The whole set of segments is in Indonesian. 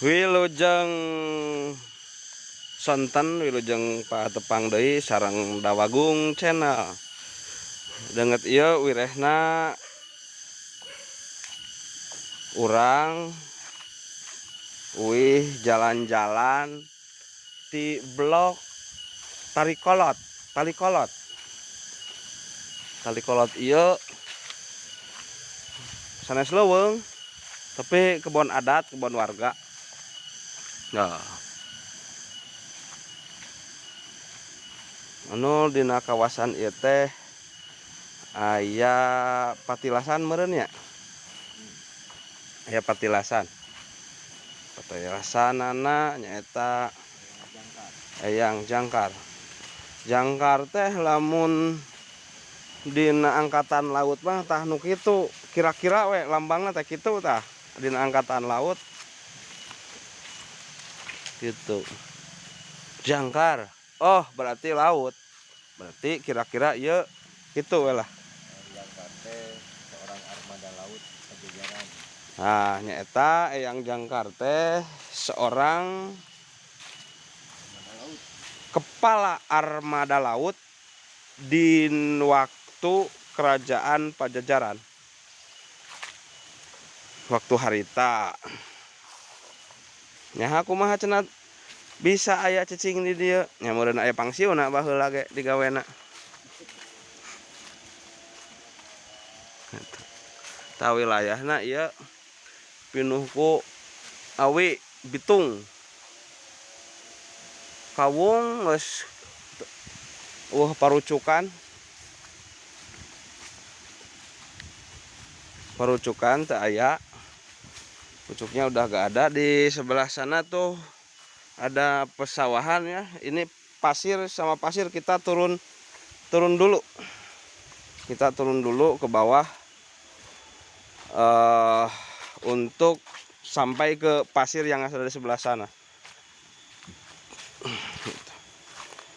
Wilujeng sonten wilujeng patepang deui sareng Dawagung Channel. Denget ieu wirehna urang wih jalan-jalan di blok Talikolot. Talikolot ieu sanes leuweung tapi kebon adat, kebon warga. Nah, anu dina kawasan ieu teh aya patilasan meureun nya. Aya patilasan. Patilasanana nyaeta Eyang Jangkar. Jangkar teh lamun dina angkatan laut mah tah nu kitu, kira-kira we lambangna teh kitu tah dina angkatan laut. Gitu. Jangkar. Oh, berarti laut. Berarti kira-kira ieu kitu we lah. Jangkar teh seorang armada laut pajajaran. Nah, nyaeta Eyang Jangkar teh seorang kepala armada laut di waktu kerajaan Pajajaran. Waktu harita. Nyaha kumaha cenah bisa aya cicing di dieu. Nya meureun aya pangsiuna baheula ge digawena. Ta wilayahna ieu pinuh ku awi bitung. Kawung geus parucukan. Parucukan teu aya. Pucuknya udah gak ada. Di sebelah sana tuh ada pesawahan ya. Ini pasir sama pasir kita turun dulu. Kita turun dulu ke bawah untuk sampai ke pasir yang ada di sebelah sana.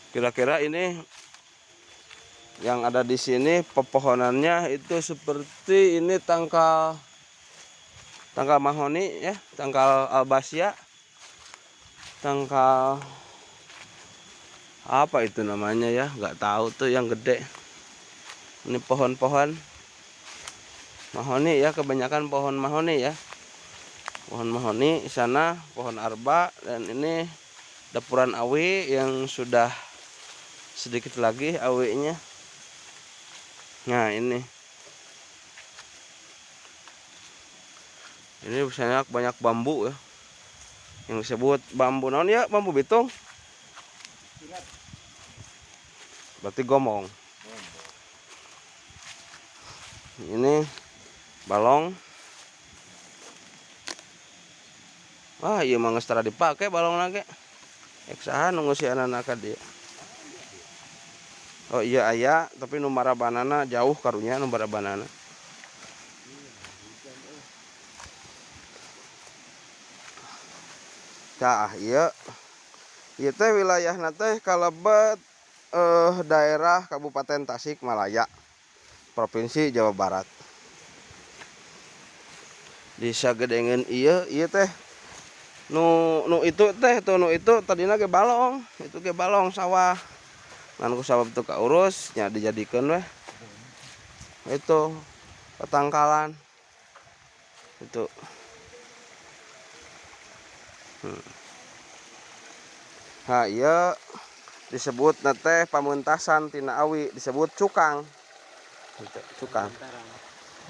Kira-kira ini yang ada di sini pepohonannya itu seperti ini tangkal mahoni ya, tangkal albasia, tangkal apa itu namanya ya, nggak tahu tuh yang gede. Ini pohon-pohon mahoni ya, kebanyakan pohon mahoni ya. Pohon mahoni, sana pohon arba, dan ini dapuran awi yang sudah sedikit lagi awinya. Nah ini banyak bambu ya, yang disebut bambu naon ya, bambu bitung. Berarti gomong. Ini balong. Wah, iya mah geus tara dipake balong lagi. Eksaha nunggu si anak-anak dia. Oh iya aya, tapi nu marabanana jauh karunya nu marabanana. Tah ieu teh wilayahna teh kalebet daerah Kabupaten Tasikmalaya, Provinsi Jawa Barat. Di sagedengeun ieu teh nu itu teh tuh nu itu tadina ge balong, itu ge balong sawah. Ngan ku sabab teu kaurus nya dijadikeun weh. Itu petangkalan. Itu. Nah, ieu disebut teh pamuntasan tina awi, disebut cukang. Cukang.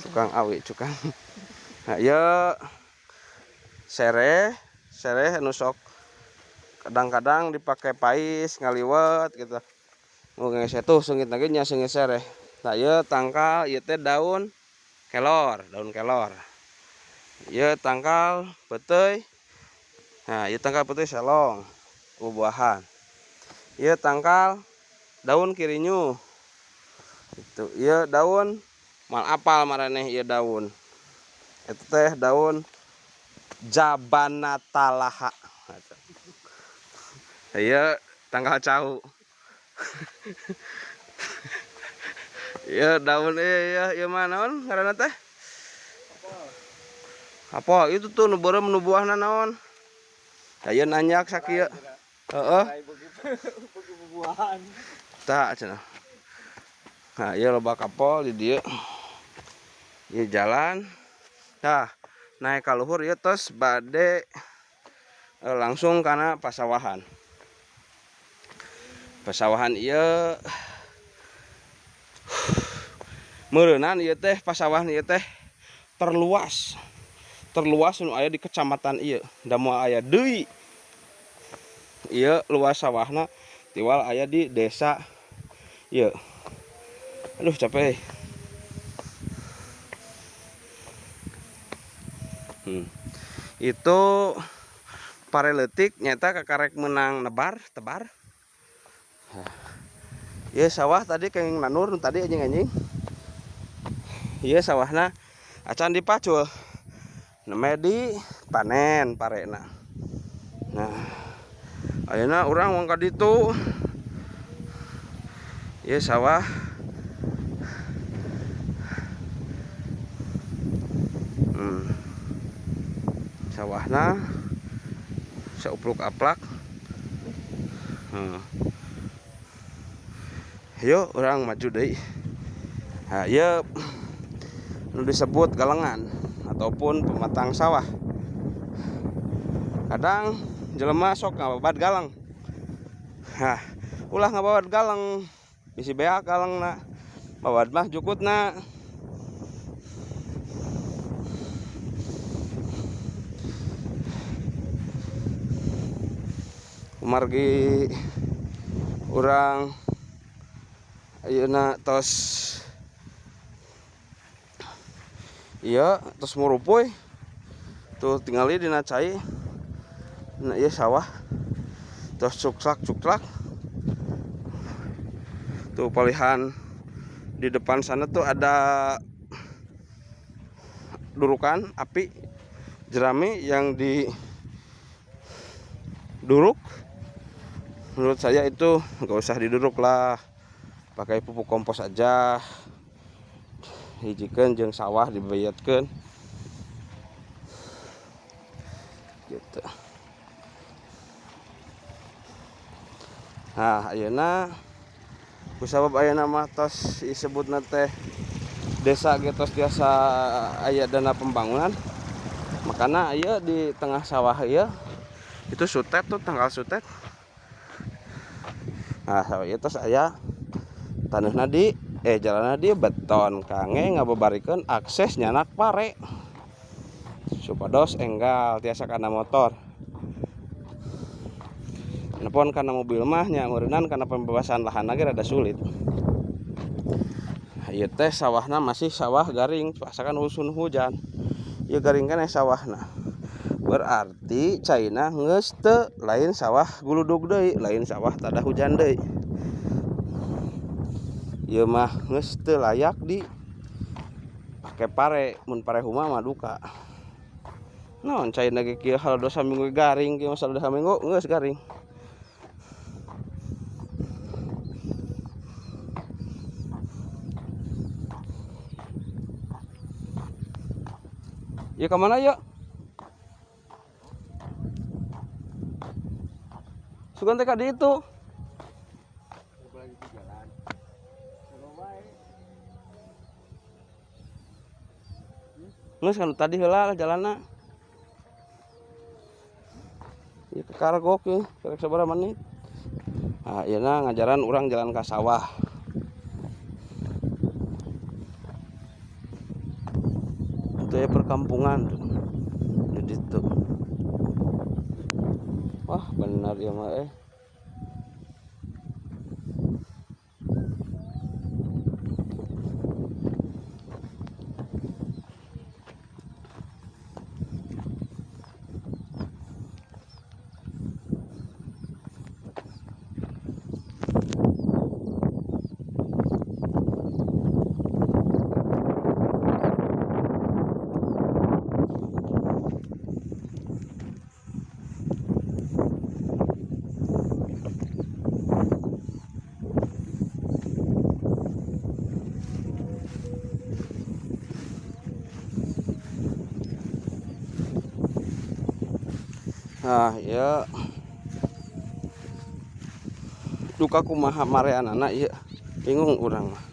Cukang awi, cukang. Nah, ieu sereh anu sok kadang-kadang dipake pais ngaliwet gitu. Mungkin setuh seungit lagi nya seungit sereh. Nah, ieu tangkal, ieu teh daun kelor. Ieu tangkal peuteuy. Nah, ieu tangkal peuteuy selong, buah-buahan. Ieu tangkal daun kirinyu. Itu ieu daun mal apal maraneh ieu daun. Itu teh daun Jabanatalaha. Ieu tangkal cau. Ieu daun ieu mah naon ngaranna teh? Apel. Itu tuh nu beureum nu buahna naon? Ayeuna nanyak sakieu. Heeh. Bagi bubuhan. Tah cenah. Nah, ieu loba kapol di dieu. Ieu jalan. Tah, naik ka luhur ieu tos bade langsung kana pasawahan. Pasawahan ieu meureunan ieu teh pasawahan ieu teh terluas nu aya di kecamatan ieu. Da moal aya deui. Ieu luas sawahna tiwal aya di desa ieu. Aduh capek. Itu pareletik nyata kakarek menang tebar. Ieu sawah tadi kenging nanur tadi anjing. Ieu sawahna acan dipacul. Neme di panen parena. Nah, ayeuna urang wong ka ditu. Ieu sawah sawahna saupluk-aplak. Yuk orang maju deui. Nah, ieu nu disebut galengan ataupun pematang sawah. Kadang jelema sok ngababat galang. Nah, ulah ngababat galang. Bisi beak galangna. Babat mah jukutna. Kumargi urang ayeuna tos iya tos murupuy tuh tingali dina cai. Nah ieu sawah tos cuklak tuh palihan di depan sana tuh ada durukan api jerami yang diduruk. Menurut saya itu nggak usah diduruk lah, pakai pupuk kompos aja, hijikeun jeung sawah dibayatkeun gitu. Nah ayeuna kusabab ayeuna mah tos disebutna teh desa ge tos tiasa aya dana pembangunan, makana aya di tengah sawah ieu itu sutet tuh tanggal sutet. Nah ieu tos aya taneuhna di jalanna di beton kange ngababarikeun akses nyanak pare supados enggal tiasa kana motor. Nepon kana mobil mah nya meureunan kana pembebasan lahan lagi rada sulit. Ieu teh sawahna masih sawah garing, pasakan usun hujan. Ieu garing keneh sawahna. Berarti caina geus teu lain sawah guludug deui, lain sawah tada hujan deui. Ieu mah geus teu layak di pake pare, mun pare huma mah duka. Naon caina ge kieu halodo saminggu garing, kieu mah salada saminggu geus garing. Ieu ka mana ya? Sugan teh ka ditu. Geus kan tadi heula jalanna. Ieu ke Kargok ieu, karek sabaraha menit. Ah, ieuna ngajaran urang jalan ka sawah. Itu ya perkampungan tuh. Di ditu. Wah, benar ya mah Nah ya duka kumaha mareanana ieu bingung urang mah.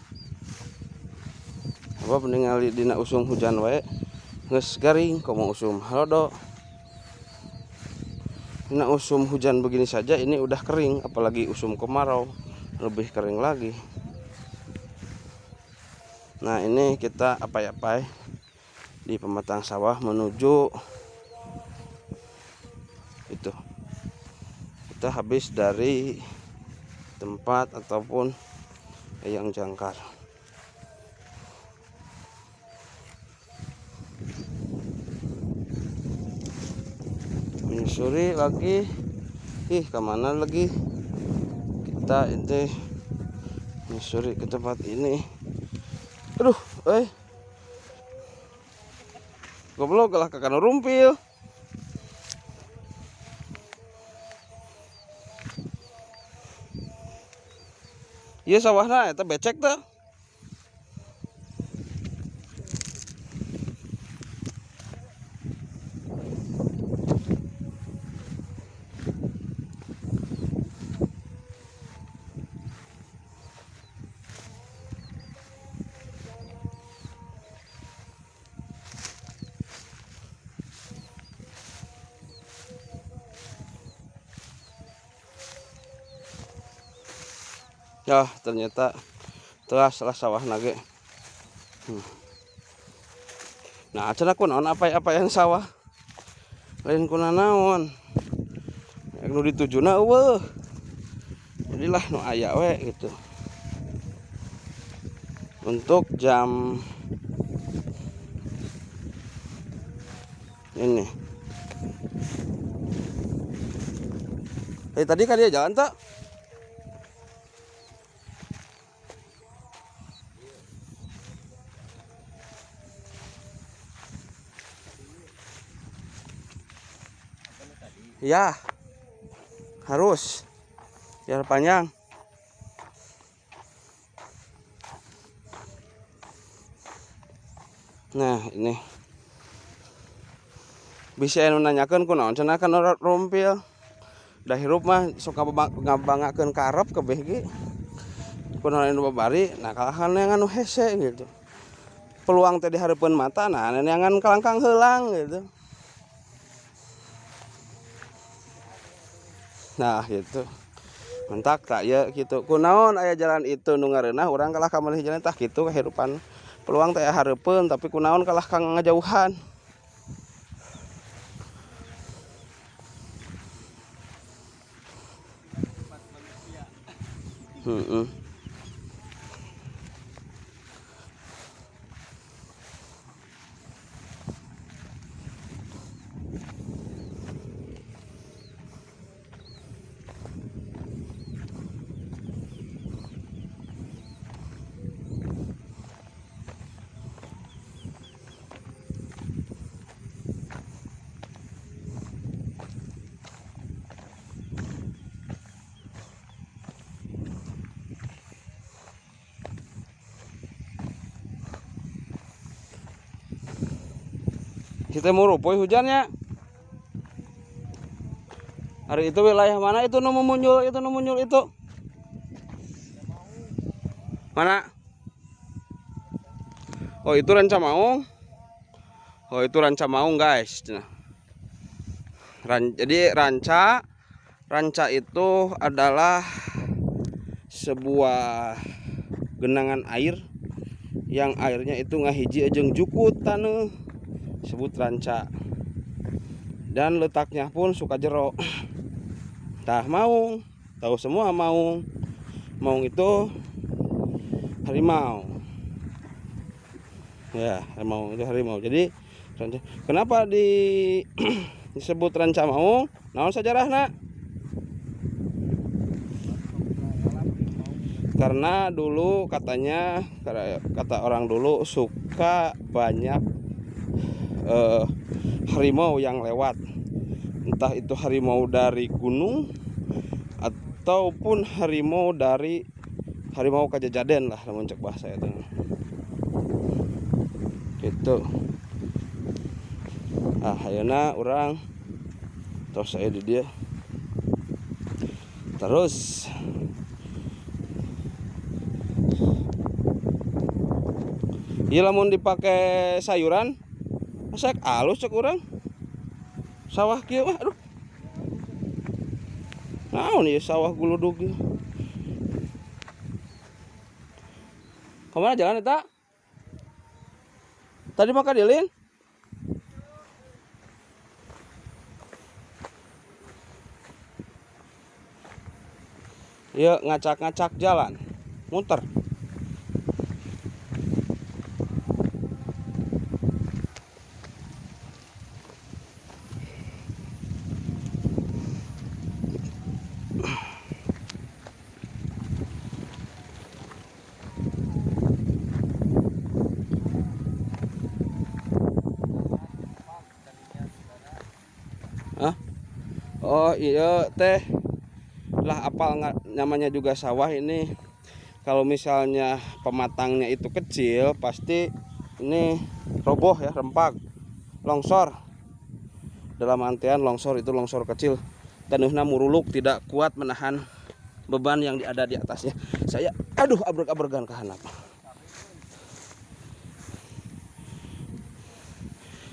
Apa ningali dina usum hujan wae geus garing komo usum halodo. Dina usum hujan begini saja ini udah kering, apalagi usum kemarau lebih kering lagi. Nah ini kita apai-apai di pematang sawah menuju itu. Kita habis dari tempat ataupun yang jangkar. Menyusuri lagi. Kemana lagi? Kita ini menyusuri ke tempat ini. Aduh, goblok lah kakak rumpil. Iya sawahna eta becek teh. Ya ternyata telah sawah nage. Nah cenah kunaon apa yang sawah lain kuna naon yang nu ditujuna eueuh jadilah nu aya we gitu untuk jam ini. Tadi kan dia jalan tak? Ya, harus biar panjang. Nah ini bisa anu nanyakeun kunaon cenah kan rumpil. Da hirup mah suka ngabangakeun karep kabeh ge. Kunaon anu babari, nah kalahan yang anu hese gitu. Peluang teh di hareupeun mata, nah neangan kalangkang heulang gitu. Nah gitu. Mentak tak ya gitu. Kunaon aya jalan itu nu ngareunah urang kalah ka maneh jalan tah kitu kahirupan. Peluang teh hareupeun tapi kunaon kalah kang ngajauhan. Kita mau rupoy hujannya. Hari itu wilayah mana itu nu muncul itu? Mana? Oh itu Ranca Maung. Oh itu Ranca Maung guys. Jadi Ranca itu adalah sebuah genangan air yang airnya itu ngahiji jeung jukut taneuh. Sebut Ranca dan letaknya pun suka jero. Tah Maung, tahu semua Maung itu harimau ya, harimau itu harimau. Jadi kenapa disebut Ranca Maung? Naon sajarahna? Karena dulu katanya, kata orang dulu suka banyak harimau yang lewat, entah itu harimau dari gunung ataupun harimau Kajajaden lah lamun cek bahasa itu gitu. Ayeuna urang Terus saya di dia. Terus iya lamun dipakai sayuran masak alus cek urang sawah kieu mah aduh naon ieu sawah guludug ieu kemana jalan eta tadi mah kadilin ieu ngacak-ngacak jalan muter. Hah? Oh iya teh lah apal namanya juga sawah ini kalau misalnya pematangnya itu kecil pasti ini roboh ya rempak longsor dalam artian longsor itu longsor kecil tanahnya muruluk tidak kuat menahan beban yang ada di atasnya saya aduh abrek-abregan ke handap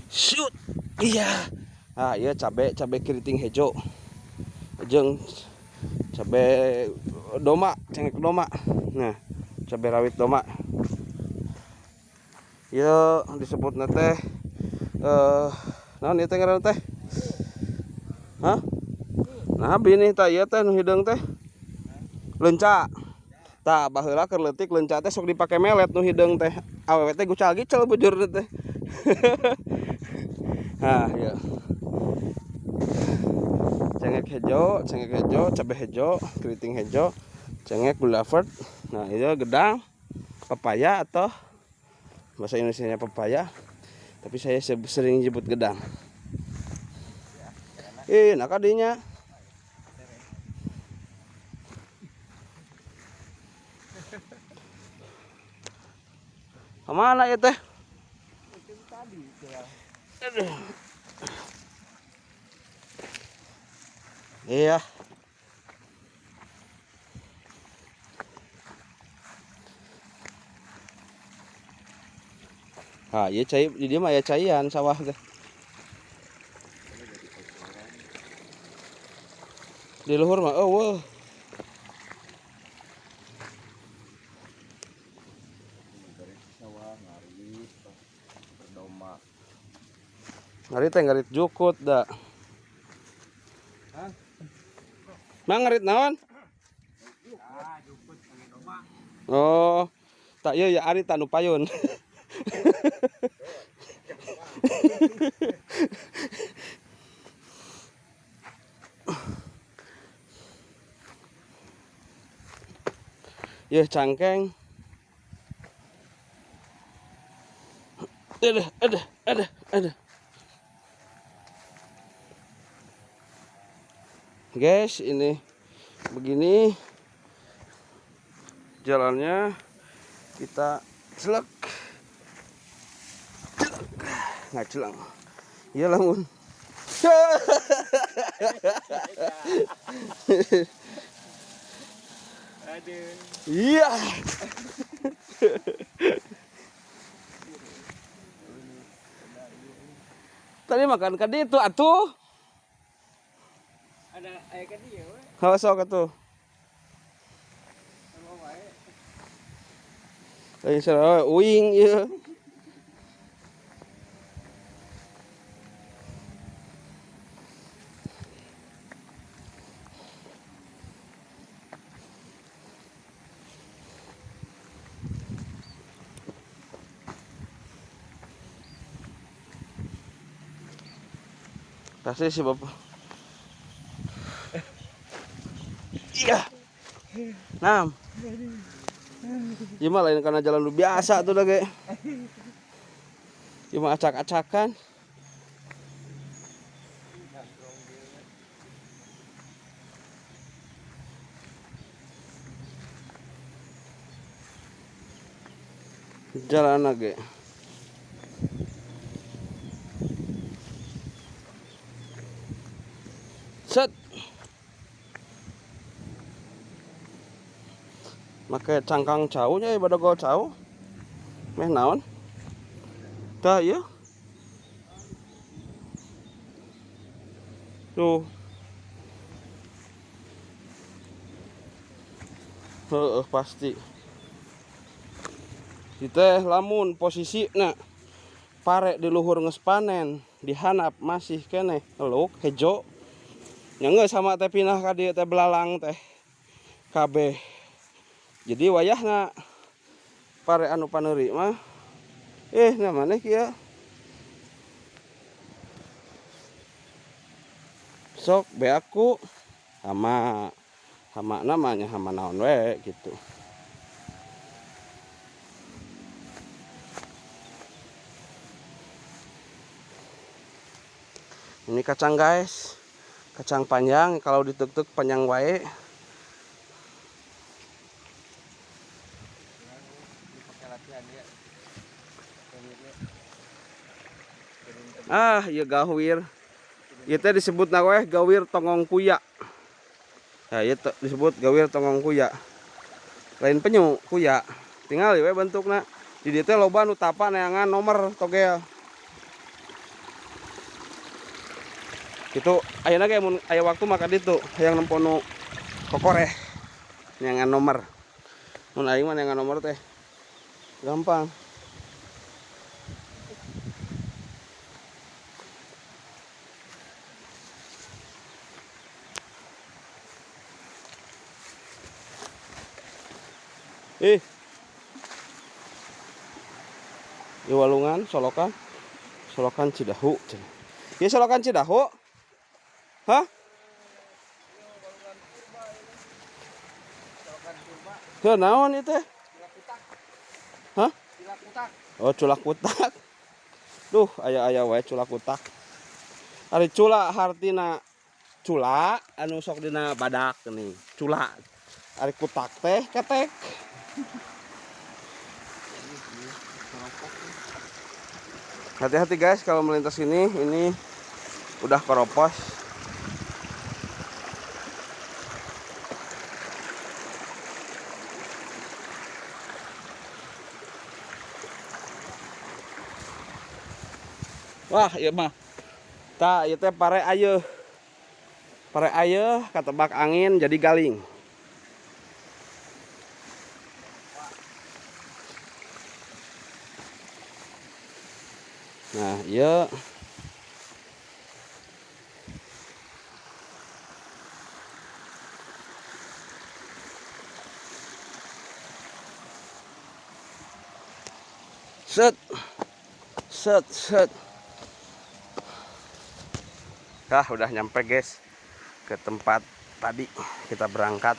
shoot iya ah iya cabe keriting hejo jeung cabe doma cengek doma nah cabe rawit doma ieu disebutna teh naon ieu teh ngaranna teh hah nah bini tah ieu teh nu hideung teh leunca tah baheula keur leutik leunca teh sok dipake melet nu hideung teh awewe teh gucal gicel bujurna teh nah ieu cengek hejo, cabai hejo, keriting hejo, cengek gula vert. Nah, itu gedang, pepaya atau bahasa Indonesianya pepaya. Tapi saya sering nyebut gedang. Nak adinya. Kemana ya teh? Iya. Ah, iya cai di dia mah ya caian sawah teh. Di luhur mah eueuh. Ngarit teh ngarit jukut da. Mang ngarit naon? Oh, tak iya ya ari tanu payun. Ya cangkeng. Ada. Guys, ini begini jalannya kita celek nggak celang iya lamun iya tadi makan kadi itu atuh ada ayah kadi ya weh sok atuh ayo sarua uing ieu kasih si bapak iya nam gimana lain karena jalan lu biasa tuh lagi cuma acak-acakan jalan lagi Set. Make cangkang cau nya badogol cau. Meh naon? Tah ieu. Tuh. Heeh pasti. Teh lamun posisina pare di luhur geus panen, dihanap masih keneh eluk hejo. Nya geus sama teh pinah ka dieu teh belalang teh kabeh. Jadi wayahna pare anu paneuri mah na maneh kieu. Sok beaku hama namanya hama naon we gitu. Ini kacang guys, kacang panjang, kalau dituk-tuk panjang wae. Pakai latihan ya. Ieu gawir. Ieu teh disebut we gawir tongong kuya. Ya, ieu disebut gawir tongong kuya. Lain penyu kuya. Tinggal we bentukna. Di dieu teh loba nu tapa neangan nomor togel. Itu ayeuna ge mun aya waktu maka ditu hayang nempo nu kokoreh neangan nomor. Mun aing mah neangan nomor teh gampang. Di walungan solokan Cidahu. Ieu solokan Cidahu? Hah? Teu naon ieu teh? Hah? Oh, culak kutak. Duh, aya wae culak kutak. Ari cula hartina cula anu sok dina badak geuning. Cula. Ari kutak teh ketek. Hati-hati guys kalau melintas ini udah keropos. Wah, ieu mah. Tah, ieu teh pare ayeuna. Pare ayeuna katebak angin jadi galing. Nah, ieu set. Udah nyampe guys ke tempat tadi kita berangkat.